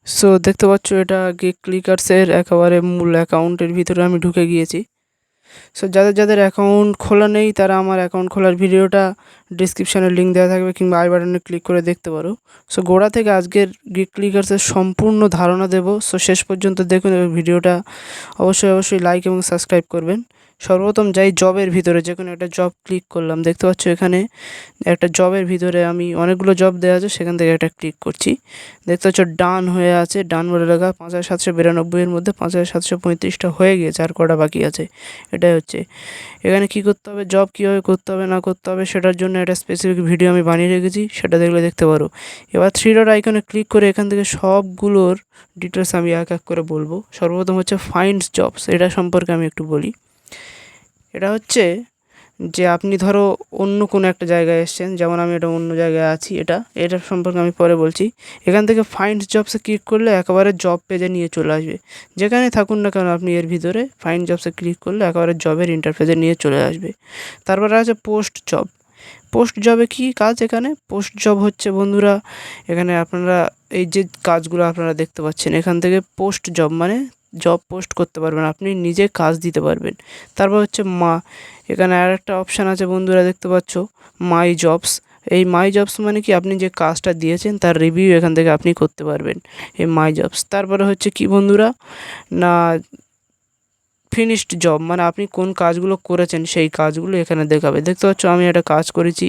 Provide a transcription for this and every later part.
So দেখতে পাচ্ছ এটা গিগ ক্লিকার্সের একেবারে মূল অ্যাকাউন্টের ভিতরে আমি ঢুকে গিয়েছি। সো যাদের অ্যাকাউন্ট খোলা নেই তারা আমার অ্যাকাউন্ট খোলার ভিডিওটা ডিসক্রিপশানে লিঙ্ক দেওয়া থাকবে কিংবা আই বাটনে ক্লিক করে দেখতে পারো। সো গোড়া থেকে আজকের গিগ ক্লিকার্সের সম্পূর্ণ ধারণা দেবো। সো শেষ পর্যন্ত দেখুন এবং ভিডিওটা অবশ্যই লাইক এবং সাবস্ক্রাইব করবেন। সর্বপ্রথম যাই জবের ভিতরে, যে কোনো একটা জব ক্লিক করলাম। দেখতে পাচ্ছ এখানে একটা জবের ভিতরে আমি অনেকগুলো জব দেওয়া আছে, সেখান থেকে একটা ক্লিক করছি। দেখতে পাচ্ছ ডান হয়ে আছে, ডান বলে লেখা 5792-এর মধ্যে 5735টা হয়ে গিয়েছে, আর কটা বাকি আছে। এটাই হচ্ছে এখানে কি করতে হবে, জব কীভাবে করতে হবে না করতে হবে সেটার জন্য একটা স্পেসিফিক ভিডিও আমি বানিয়ে রেখেছি, সেটা দেখলে দেখতে পারো। এবার 3 ডট আইকনে ক্লিক করে এখান থেকে সবগুলোর ডিটেলস আমি এক এক করে বলবো। সর্বপ্রথম হচ্ছে ফাইন্ডস জবস, এটা সম্পর্কে আমি একটু বলি। এটা হচ্ছে যে আপনি ধরো অন্য কোনো একটা জায়গায় এসেছেন, যেমন আমি এটা অন্য জায়গায় আছি, এটার সম্পর্কে আমি পরে বলছি। এখান থেকে ফাইন্ডস জবসে ক্লিক করলে একেবারে জব পেজে নিয়ে চলে আসবে। যেখানে থাকুন না কেন আপনি এর ভিতরে ফাইন্ড জবসে ক্লিক করলে একেবারে জবের ইন্টারফেসে নিয়ে চলে আসবে। তারপরে আছে পোস্ট জব। পোস্ট জবে কী কাজ, এখানে পোস্ট জব হচ্ছে বন্ধুরা, এখানে আপনারা এই যে কাজগুলো আপনারা দেখতে পাচ্ছেন, এখান থেকে পোস্ট জব মানে জব পোস্ট করতে পারবেন, আপনি নিজে কাজ দিতে পারবেন। তারপর হচ্ছে এখানে আর একটা অপশান আছে বন্ধুরা, দেখতে পাচ্ছ মাই জবস। এই মাই জবস মানে কি, আপনি যে কাজটা দিয়েছেন তার রিভিউ এখান থেকে আপনি করতে পারবেন, এই মাই জবস। তারপরে হচ্ছে কি বন্ধুরা না, ফিনিশড জব মানে আপনি কোন কাজগুলো করেছেন সেই কাজগুলো এখানে দেখাবে। দেখতে পাচ্ছ আমি একটা কাজ করেছি,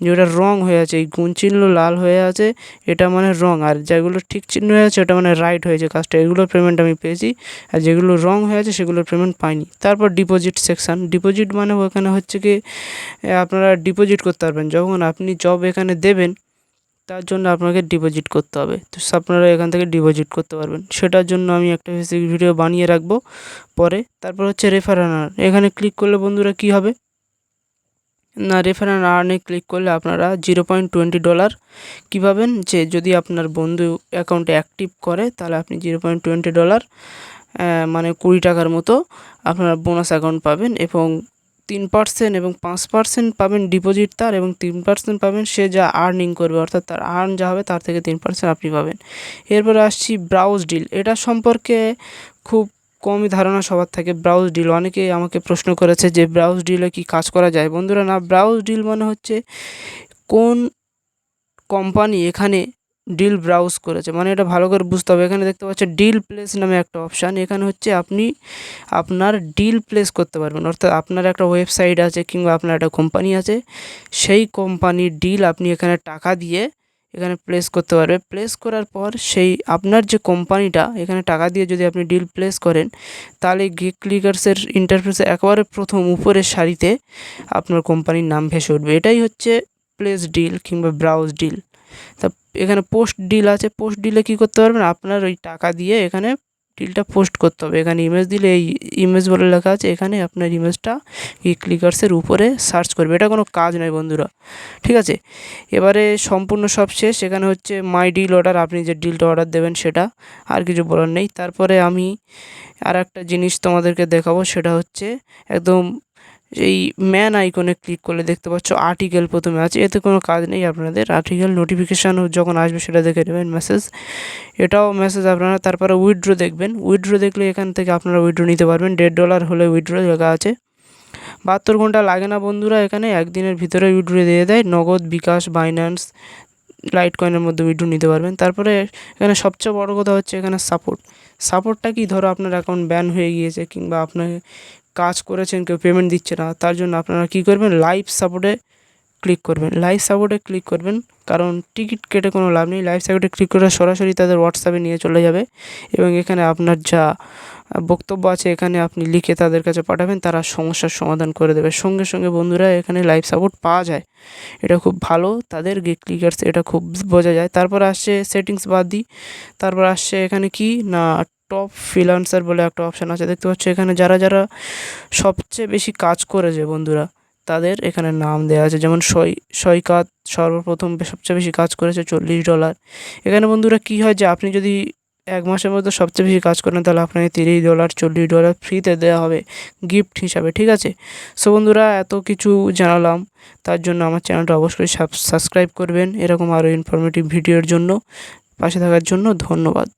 যেটা রং হয়ে আছে, এই গুণ চিহ্ন লাল হয়ে আছে, এটা মানে রং, আর যেগুলো ঠিক চিহ্ন হয়ে আছে ওটা মানে রাইট হয়েছে কাজটা, এগুলোর পেমেন্ট আমি পেয়েছি। আর যেগুলো রং হয়ে আছে সেগুলোর পেমেন্ট পাইনি। তারপর ডিপোজিট সেকশান, ডিপোজিট মানে ওখানে হচ্ছে কি আপনারা ডিপোজিট করতে পারবেন, যখন আপনি জব এখানে দেবেন তার জন্য আপনাকে ডিপোজিট করতে হবে। তো আপনারা এখান থেকে ডিপোজিট করতে পারবেন, সেটার জন্য আমি একটা বেসিক ভিডিও বানিয়ে রাখবো পরে। তারপর হচ্ছে রেফার আর্নার, এখানে ক্লিক করলে বন্ধুরা কি হবে না, রেফার আর্নে ক্লিক করলে আপনারা $0.20 কী পাবেন, যে যদি আপনার বন্ধু অ্যাকাউন্টে অ্যাক্টিভ করে তাহলে আপনি $0.20 মানে 20 টাকার মতো আপনারা বোনাস অ্যাকাউন্ট পাবেন, এবং 3% এবং 5% পাবেন ডিপোজিট তার, এবং 3% পাবেন সে যা আর্নিং করবে, অর্থাৎ তার আর্ন যা হবে তার থেকে 3% আপনি পাবেন। এরপরে আসছি ব্রাউজ ডিল, এটা সম্পর্কে খুব কমই ধারণা সবার থাকে। ব্রাউজ ডিল অনেকে আমাকে প্রশ্ন করেছে যে ব্রাউজ ডিলে কি কাজ করা যায়। বন্ধুরা না, ব্রাউজ ডিল মানে হচ্ছে কোন কোম্পানি এখানে ডিল ব্রাউজ করেছে, মানে এটা ভালো করে বুঝতে হবে। এখানে দেখতে পাচ্ছেন ডিল প্লেস নামে একটা অপশান, এখানে হচ্ছে আপনি আপনার ডিল প্লেস করতে পারবেন, অর্থাৎ আপনার একটা ওয়েবসাইট আছে কিংবা আপনার একটা কোম্পানি আছে, সেই কোম্পানির ডিল আপনি এখানে টাকা দিয়ে এখানে প্লেস করতে পারবে। প্লেস করার পর সেই আপনার যে কোম্পানিটা, এখানে টাকা দিয়ে যদি আপনি ডিল প্লেস করেন তাহলে গিগ ক্লিকার্সের ইন্টারফেসে একেবারে প্রথম উপরের সারিতে আপনার কোম্পানির নাম ভেসে উঠবে। এটাই হচ্ছে প্লেস ডিল কিংবা ব্রাউজ ডিল। তা এখানে পোস্ট ডিল আছে, পোস্ট ডিলে কী করতে পারবেন, আপনার ওই টাকা দিয়ে এখানে ডিলটা পোস্ট করতে হবে। এখানে ইমেজ দিলে এই ইমেজ বলে লেখা আছে, এখানে আপনার ইমেজটা এই ক্লিকার্সের উপরে সার্চ করবে। এটা কোনো কাজ নয় বন্ধুরা, ঠিক আছে। এবারে সম্পূর্ণ সব শেষ, এখানে হচ্ছে মাই ডিল অর্ডার, আপনি যে ডিলটা অর্ডার দেবেন সেটা, আর কিছু বলার নেই। তারপরে আমি আর একটা জিনিস তোমাদেরকে দেখাবো, সেটা হচ্ছে একদম এই ম্যান আইকনে ক্লিক করলে দেখতে পাচ্ছ আর্টিকেল প্রথমে আছে, এতে কোনো কাজ নেই আপনাদের। আর্টিকেল নোটিফিকেশান যখন আসবে সেটা দেখে নেবেন, মেসেজ, এটাও মেসেজ আপনারা। তারপরে উইথড্র দেখবেন, উইথড্র দেখলে এখান থেকে আপনারা উইথড্র নিতে পারবেন। $1.5 হলে উইথড্র লেখা আছে। 72 ঘন্টা লাগে না বন্ধুরা, এখানে একদিনের ভিতরে উইথড্র দিয়ে দেয়। নগদ, বিকাশ, বাইন্যান্স, লাইট কয়েনের মধ্যে উইথড্র নিতে পারবেন। তারপরে এখানে সবচেয়ে বড় কথা হচ্ছে এখানে সাপোর্টটা কি, ধরো আপনার অ্যাকাউন্ট ব্যান হয়ে গিয়েছে কিংবা আপনাকে কাজ করেছেন কেউ পেমেন্ট দিচ্ছে না, তার জন্য আপনারা কী করবেন, লাইভ সাপোর্টে ক্লিক করবেন। লাইভ সাপোর্টে ক্লিক করবেন, কারণ টিকিট কেটে কোনো লাভ নেই। লাইভ সাপোর্টে ক্লিক করে সরাসরি তাদের হোয়াটসঅ্যাপে নিয়ে চলে যাবে, এবং এখানে আপনার যা বক্তব্য আছে এখানে আপনি লিখে তাদের কাছে পাঠাবেন, তারা সমস্যার সমাধান করে দেবে সঙ্গে সঙ্গে। বন্ধুরা এখানে লাইভ সাপোর্ট পাওয়া যায়, এটা খুব ভালো, তাদের গিগ ক্লিকার্স এটা খুব বোঝা যায়। তারপর আসছে সেটিংস বাদ দিই, তারপর আসছে এখানে কি না, টপ ফ্রিল্যান্সার বলে একটা অপশান আছে, দেখতে পাচ্ছ এখানে যারা যারা সবচেয়ে বেশি কাজ করেছে বন্ধুরা তাদের এখানে নাম দেওয়া আছে। যেমন সৈকত সর্বপ্রথম সবচেয়ে বেশি কাজ করেছে, $40। এখানে বন্ধুরা কী হয় যে আপনি যদি 1 মাসের মধ্যে সবচেয়ে বেশি কাজ করেন তাহলে আপনাকে $30 $40 ফ্রিতে দেওয়া হবে গিফট হিসাবে, ঠিক আছে। সো বন্ধুরা এত কিছু জানালাম, তার জন্য আমার চ্যানেলটা অবশ্যই সাবস্ক্রাইব করবেন এরকম আরও ইনফরমেটিভ ভিডিওর জন্য। পাশে থাকার জন্য ধন্যবাদ।